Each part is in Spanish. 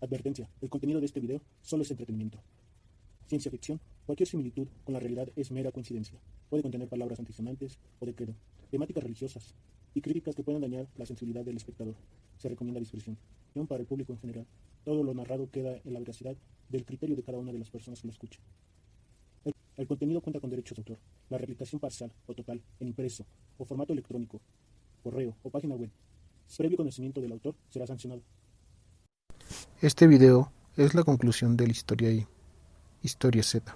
Advertencia, el contenido de este video solo es entretenimiento. Ciencia ficción, cualquier similitud con la realidad es mera coincidencia. Puede contener palabras antisonantes o de credo, temáticas religiosas y críticas que puedan dañar la sensibilidad del espectador. Se recomienda discreción. Y aún para el público en general, todo lo narrado queda en la veracidad del criterio de cada una de las personas que lo escuchan. El contenido cuenta con derechos de autor. La replicación parcial o total, en impreso o formato electrónico, correo o página web, previo conocimiento del autor, será sancionado. Este video es la conclusión de la Historia Y, Historia Z.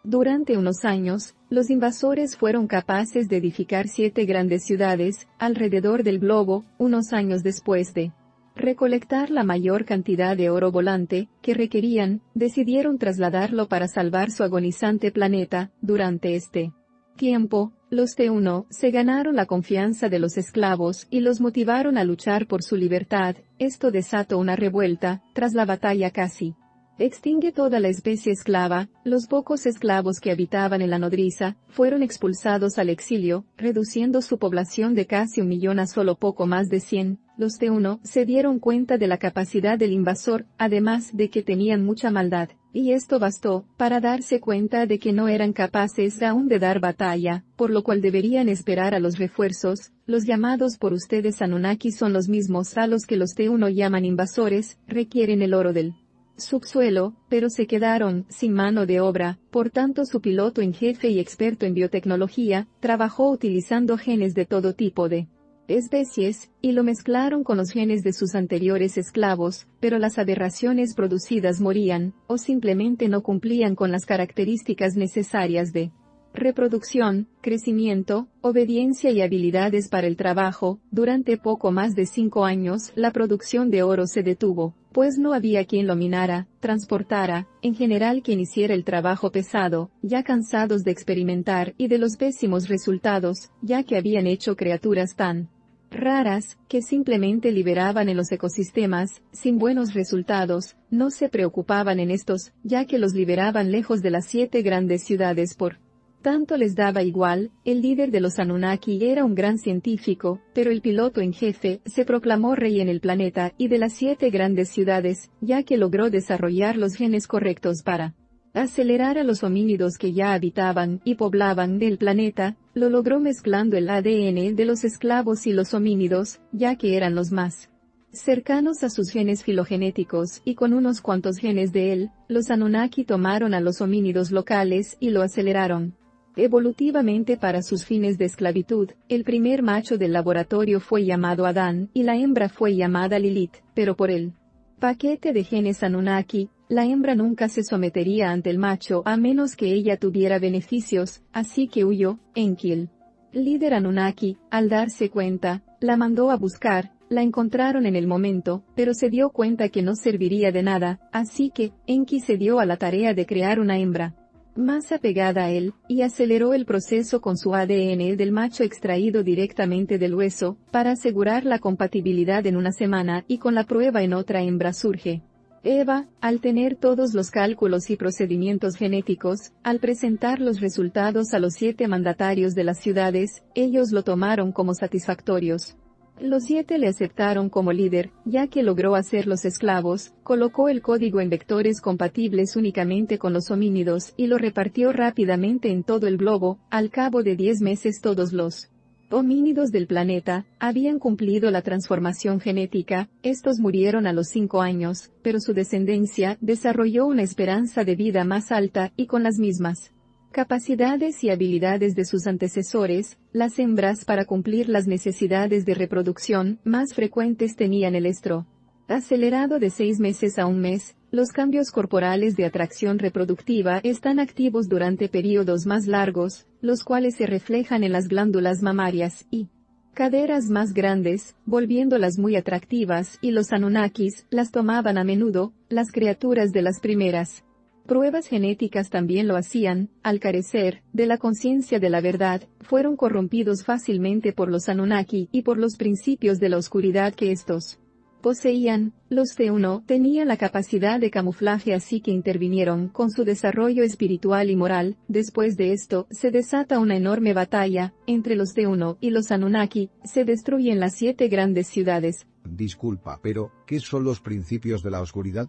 Durante unos años, los invasores fueron capaces de edificar 7 grandes ciudades alrededor del globo. Unos años después de recolectar la mayor cantidad de oro volante que requerían, decidieron trasladarlo para salvar su agonizante planeta. Durante este tiempo, los T1 se ganaron la confianza de los esclavos y los motivaron a luchar por su libertad. Esto desató una revuelta. Tras la batalla casi extingue toda la especie esclava, los pocos esclavos que habitaban en la nodriza fueron expulsados al exilio, reduciendo su población de casi 1 millón a solo poco más de 100. Los T1 se dieron cuenta de la capacidad del invasor, además de que tenían mucha maldad, y esto bastó para darse cuenta de que no eran capaces aún de dar batalla, por lo cual deberían esperar a los refuerzos. Los llamados por ustedes Anunnaki son los mismos a los que los T1 llaman invasores, requieren el oro del subsuelo, pero se quedaron sin mano de obra. Por tanto, su piloto en jefe y experto en biotecnología trabajó utilizando genes de todo tipo de especies, y lo mezclaron con los genes de sus anteriores esclavos, pero las aberraciones producidas morían, o simplemente no cumplían con las características necesarias de reproducción, crecimiento, obediencia y habilidades para el trabajo. Durante poco más de 5 años, la producción de oro se detuvo, pues no había quien lo minara, transportara, en general quien hiciera el trabajo pesado, ya cansados de experimentar y de los pésimos resultados, ya que habían hecho criaturas tan raras, que simplemente liberaban en los ecosistemas, sin buenos resultados. No se preocupaban en estos, ya que los liberaban lejos de las 7 grandes ciudades por tanto les daba igual. El líder de los Anunnaki era un gran científico, pero el piloto en jefe se proclamó rey en el planeta y de las 7 grandes ciudades, ya que logró desarrollar los genes correctos para acelerar a los homínidos que ya habitaban y poblaban el planeta. Lo logró mezclando el ADN de los esclavos y los homínidos, ya que eran los más cercanos a sus genes filogenéticos, y con unos cuantos genes de él, los Anunnaki tomaron a los homínidos locales y lo aceleraron evolutivamente para sus fines de esclavitud. El primer macho del laboratorio fue llamado Adán, y la hembra fue llamada Lilith, pero por el paquete de genes Anunnaki, la hembra nunca se sometería ante el macho a menos que ella tuviera beneficios, así que huyó. Enki, el líder Anunnaki, al darse cuenta, la mandó a buscar. La encontraron en el momento, pero se dio cuenta que no serviría de nada, así que Enki se dio a la tarea de crear una hembra más apegada a él, y aceleró el proceso con su ADN del macho extraído directamente del hueso, para asegurar la compatibilidad en una semana, y con la prueba en otra hembra surge Eva. Al tener todos los cálculos y procedimientos genéticos, al presentar los resultados a los 7 mandatarios de las ciudades, ellos lo tomaron como satisfactorios. Los 7 le aceptaron como líder, ya que logró hacerlos esclavos, colocó el código en vectores compatibles únicamente con los homínidos y lo repartió rápidamente en todo el globo. Al cabo de 10 meses todos los homínidos del planeta habían cumplido la transformación genética. Estos murieron a los 5 años, pero su descendencia desarrolló una esperanza de vida más alta y con las mismas capacidades y habilidades de sus antecesores. Las hembras, para cumplir las necesidades de reproducción más frecuentes, tenían el estro acelerado de 6 meses a 1 mes. Los cambios corporales de atracción reproductiva están activos durante periodos más largos, los cuales se reflejan en las glándulas mamarias y caderas más grandes, volviéndolas muy atractivas, y los Anunnakis las tomaban a menudo. Las criaturas de las primeras pruebas genéticas también lo hacían. Al carecer de la conciencia de la verdad, fueron corrompidos fácilmente por los Anunnaki y por los principios de la oscuridad que estos poseían. Los T1 tenían la capacidad de camuflaje, así que intervinieron con su desarrollo espiritual y moral. Después de esto, se desata una enorme batalla entre los T1 y los Anunnaki. Se destruyen las 7 grandes ciudades, Disculpa, pero, ¿qué son los principios de la oscuridad?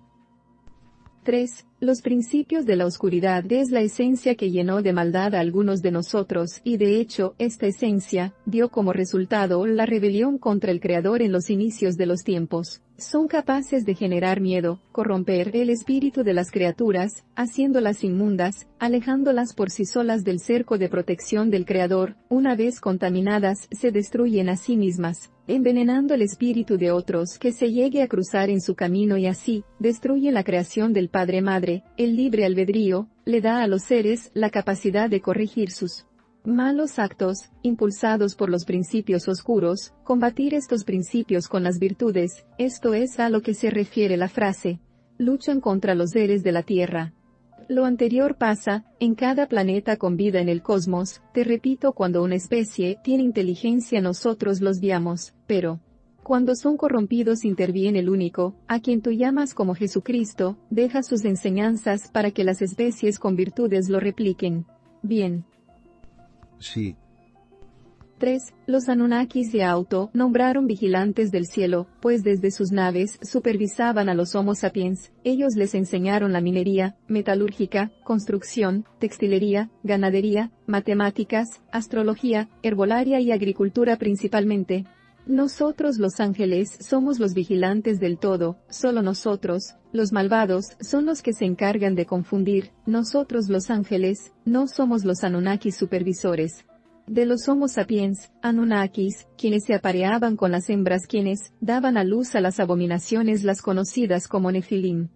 3. Los principios de la oscuridad es la esencia que llenó de maldad a algunos de nosotros y de hecho, esta esencia, dio como resultado la rebelión contra el Creador en los inicios de los tiempos. Son capaces de generar miedo, corromper el espíritu de las criaturas, haciéndolas inmundas, alejándolas por sí solas del cerco de protección del Creador, una vez contaminadas se destruyen a sí mismas, envenenando el espíritu de otros que se llegue a cruzar en su camino y así, destruye la creación del Padre-Madre, el libre albedrío, le da a los seres la capacidad de corregir sus malos actos, impulsados por los principios oscuros, combatir estos principios con las virtudes, esto es a lo que se refiere la frase, luchan contra los seres de la Tierra. Lo anterior pasa, en cada planeta con vida en el cosmos, te repito, cuando una especie tiene inteligencia nosotros los guiamos, pero cuando son corrompidos interviene el único, a quien tú llamas como Jesucristo, deja sus enseñanzas para que las especies con virtudes lo repliquen. Bien. Sí. 3. Los Anunnakis de Auto nombraron vigilantes del cielo, pues desde sus naves supervisaban a los Homo sapiens. Ellos les enseñaron la minería, metalúrgica, construcción, textilería, ganadería, matemáticas, astrología, herbolaria y agricultura principalmente. Nosotros los ángeles somos los vigilantes del todo, solo nosotros, los malvados, son los que se encargan de confundir, nosotros los ángeles, no somos los Anunnakis supervisores. De los Homo sapiens, Anunnakis, quienes se apareaban con las hembras quienes daban a luz a las abominaciones las conocidas como Nefilim.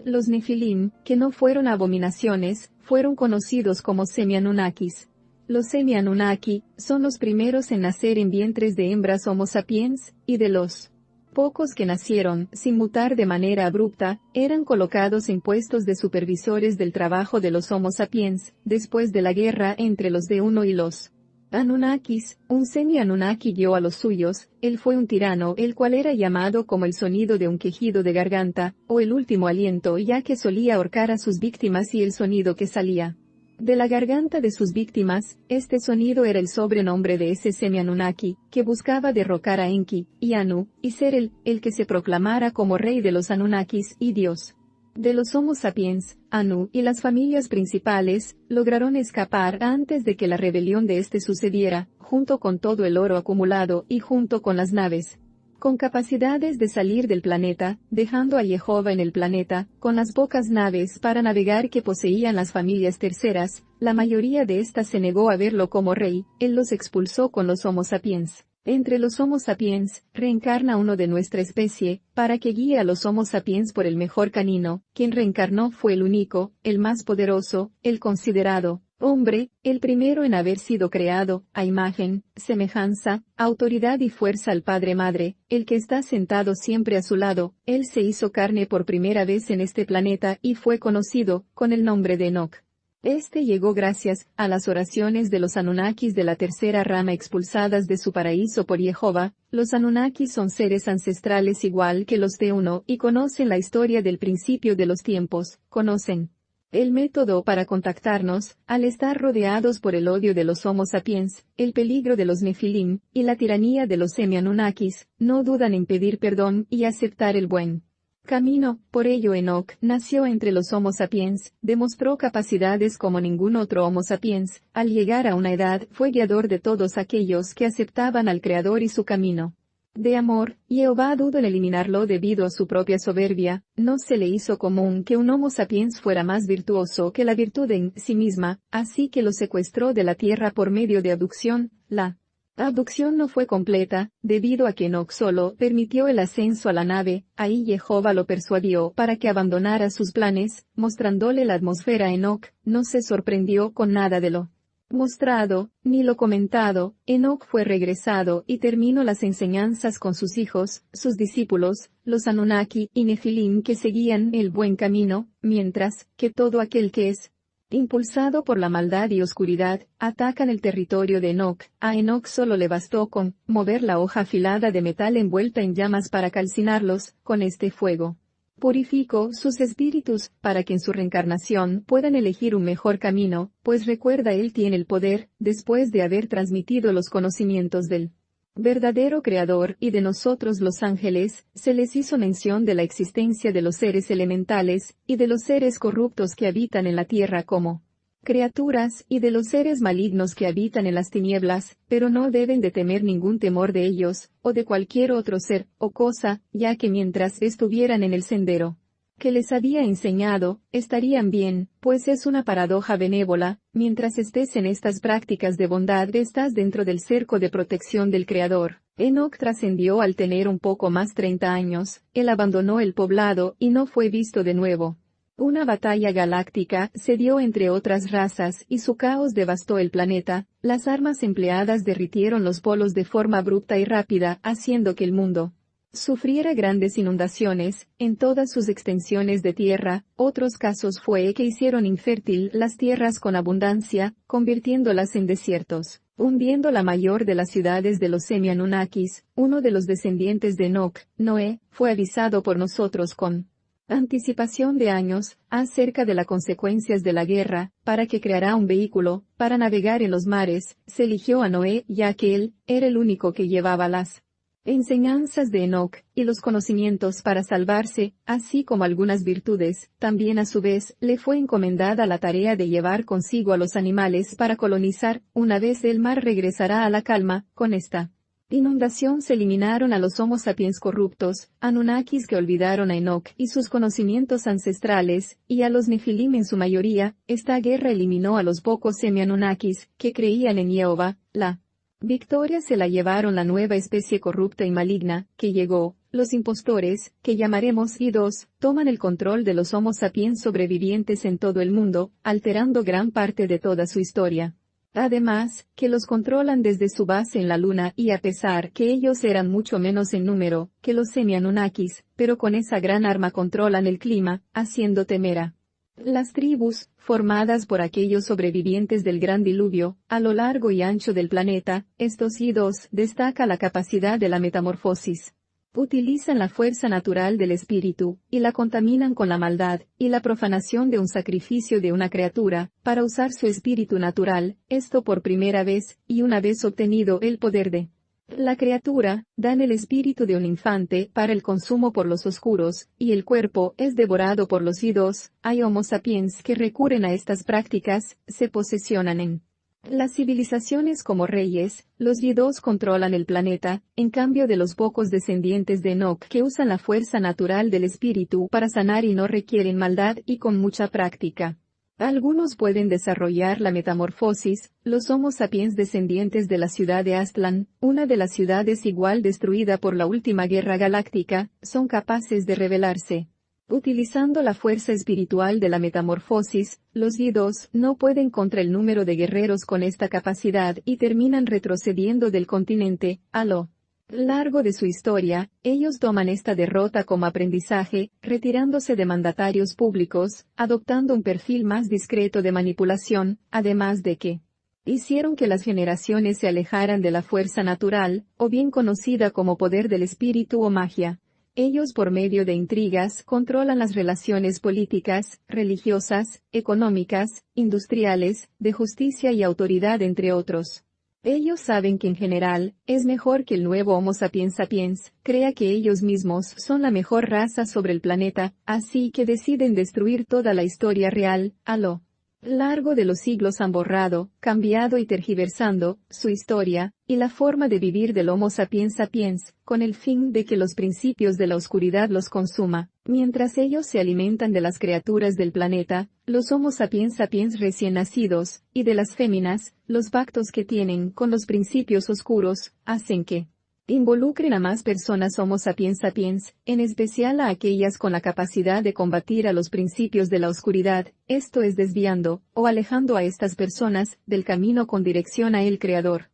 Los Nefilim, que no fueron abominaciones, fueron conocidos como semi-Anunnakis. Los semi-Anunnaki son los primeros en nacer en vientres de hembras Homo sapiens, y de los pocos que nacieron, sin mutar de manera abrupta, eran colocados en puestos de supervisores del trabajo de los Homo sapiens, después de la guerra entre los de uno y los Anunnakis. Un semi-Anunnaki guió a los suyos, él fue un tirano, el cual era llamado como el sonido de un quejido de garganta, o el último aliento, ya que solía ahorcar a sus víctimas y el sonido que salía de la garganta de sus víctimas, este sonido era el sobrenombre de ese semi-Anunnaki, que buscaba derrocar a Enki y Anu, y ser el que se proclamara como rey de los Anunnakis y Dios. De los Homo sapiens, Anu y las familias principales, lograron escapar antes de que la rebelión de este sucediera, junto con todo el oro acumulado y junto con las naves con capacidades de salir del planeta, dejando a Jehová en el planeta, con las pocas naves para navegar que poseían las familias terceras. La mayoría de estas se negó a verlo como rey, él los expulsó con los Homo sapiens. Entre los Homo sapiens, reencarna uno de nuestra especie, para que guíe a los Homo sapiens por el mejor camino. Quien reencarnó fue el único, el más poderoso, el considerado hombre, el primero en haber sido creado, a imagen, semejanza, autoridad y fuerza al Padre-Madre, el que está sentado siempre a su lado. Él se hizo carne por primera vez en este planeta y fue conocido con el nombre de Enoch. Este llegó gracias a las oraciones de los Anunnakis de la tercera rama expulsadas de su paraíso por Jehová. Los Anunnakis son seres ancestrales igual que los de uno y conocen la historia del principio de los tiempos, conocen el método para contactarnos, al estar rodeados por el odio de los Homo sapiens, el peligro de los Nefilim, y la tiranía de los semi-Anunnakis, no dudan en pedir perdón y aceptar el buen camino. Por ello Enoch nació entre los Homo sapiens, demostró capacidades como ningún otro Homo sapiens, al llegar a una edad fue guiador de todos aquellos que aceptaban al Creador y su camino de amor. Jehová dudó en eliminarlo debido a su propia soberbia. No se le hizo común que un Homo sapiens fuera más virtuoso que la virtud en sí misma, así que lo secuestró de la tierra por medio de abducción. La abducción no fue completa, debido a que Enoch solo permitió el ascenso a la nave. Ahí Jehová lo persuadió para que abandonara sus planes, mostrándole la atmósfera a Enoch. No se sorprendió con nada de lo mostrado, ni lo comentado. Enoch fue regresado y terminó las enseñanzas con sus hijos, sus discípulos, los Anunnaki y Nefilim que seguían el buen camino, mientras que todo aquel que es impulsado por la maldad y oscuridad, atacan el territorio de Enoch. A Enoch solo le bastó con mover la hoja afilada de metal envuelta en llamas para calcinarlos. Con este fuego purificó sus espíritus, para que en su reencarnación puedan elegir un mejor camino, pues recuerda él tiene el poder, después de haber transmitido los conocimientos del verdadero creador, y de nosotros los ángeles, se les hizo mención de la existencia de los seres elementales, y de los seres corruptos que habitan en la tierra como criaturas, y de los seres malignos que habitan en las tinieblas, pero no deben de temer ningún temor de ellos, o de cualquier otro ser, o cosa, ya que mientras estuvieran en el sendero que les había enseñado, estarían bien, pues es una paradoja benévola, mientras estés en estas prácticas de bondad estás dentro del cerco de protección del Creador. Enoc trascendió al tener un poco más 30 años, él abandonó el poblado y no fue visto de nuevo. Una batalla galáctica se dio entre otras razas y su caos devastó el planeta, las armas empleadas derritieron los polos de forma abrupta y rápida, haciendo que el mundo sufriera grandes inundaciones, en todas sus extensiones de tierra. Otros casos fue que hicieron infértil las tierras con abundancia, convirtiéndolas en desiertos, hundiendo la mayor de las ciudades de los Semi-Anunnakis. Uno de los descendientes de Enoc, Noé, fue avisado por nosotros con anticipación de años, acerca de las consecuencias de la guerra, para que creara un vehículo, para navegar en los mares. Se eligió a Noé ya que él era el único que llevaba las enseñanzas de Enoc, y los conocimientos para salvarse, así como algunas virtudes. También a su vez, le fue encomendada la tarea de llevar consigo a los animales para colonizar. Una vez el mar regresará a la calma, con esta inundación se eliminaron a los Homo sapiens corruptos, Anunnakis que olvidaron a Enoc y sus conocimientos ancestrales, y a los Nefilim en su mayoría. Esta guerra eliminó a los pocos Semi-Anunnakis, que creían en Jehová. La victoria se la llevaron la nueva especie corrupta y maligna, que llegó. Los impostores, que llamaremos idos, toman el control de los Homo sapiens sobrevivientes en todo el mundo, alterando gran parte de toda su historia. Además, que los controlan desde su base en la luna, y a pesar que ellos eran mucho menos en número que los Semi-Anunnakis, pero con esa gran arma controlan el clima, haciendo temer a las tribus, formadas por aquellos sobrevivientes del gran diluvio, a lo largo y ancho del planeta. Estos idos destaca la capacidad de la metamorfosis. Utilizan la fuerza natural del espíritu, y la contaminan con la maldad, y la profanación de un sacrificio de una criatura, para usar su espíritu natural, esto por primera vez, y una vez obtenido el poder de la criatura, dan el espíritu de un infante para el consumo por los oscuros, y el cuerpo es devorado por los idos. Hay Homo sapiens que recurren a estas prácticas, se posesionan en las civilizaciones como reyes. Los idos controlan el planeta, en cambio de los pocos descendientes de Enoc que usan la fuerza natural del espíritu para sanar y no requieren maldad y con mucha práctica. Algunos pueden desarrollar la metamorfosis. Los Homo sapiens descendientes de la ciudad de Aztlán, una de las ciudades igual destruida por la última guerra galáctica, son capaces de rebelarse. Utilizando la fuerza espiritual de la metamorfosis, los idos no pueden contra el número de guerreros con esta capacidad y terminan retrocediendo del continente. A lo largo de su historia, ellos toman esta derrota como aprendizaje, retirándose de mandatarios públicos, adoptando un perfil más discreto de manipulación, además de que hicieron que las generaciones se alejaran de la fuerza natural, o bien conocida como poder del espíritu o magia. Ellos por medio de intrigas controlan las relaciones políticas, religiosas, económicas, industriales, de justicia y autoridad entre otros. Ellos saben que en general, es mejor que el nuevo Homo sapiens sapiens crea que ellos mismos son la mejor raza sobre el planeta, así que deciden destruir toda la historia real. A lo largo de los siglos han borrado, cambiado y tergiversando su historia, y la forma de vivir del Homo sapiens sapiens, con el fin de que los principios de la oscuridad los consuma. Mientras ellos se alimentan de las criaturas del planeta, los Homo sapiens sapiens recién nacidos, y de las féminas, los pactos que tienen con los principios oscuros, hacen que involucren a más personas Homo sapiens sapiens, en especial a aquellas con la capacidad de combatir a los principios de la oscuridad, esto es desviando, o alejando a estas personas, del camino con dirección a el Creador.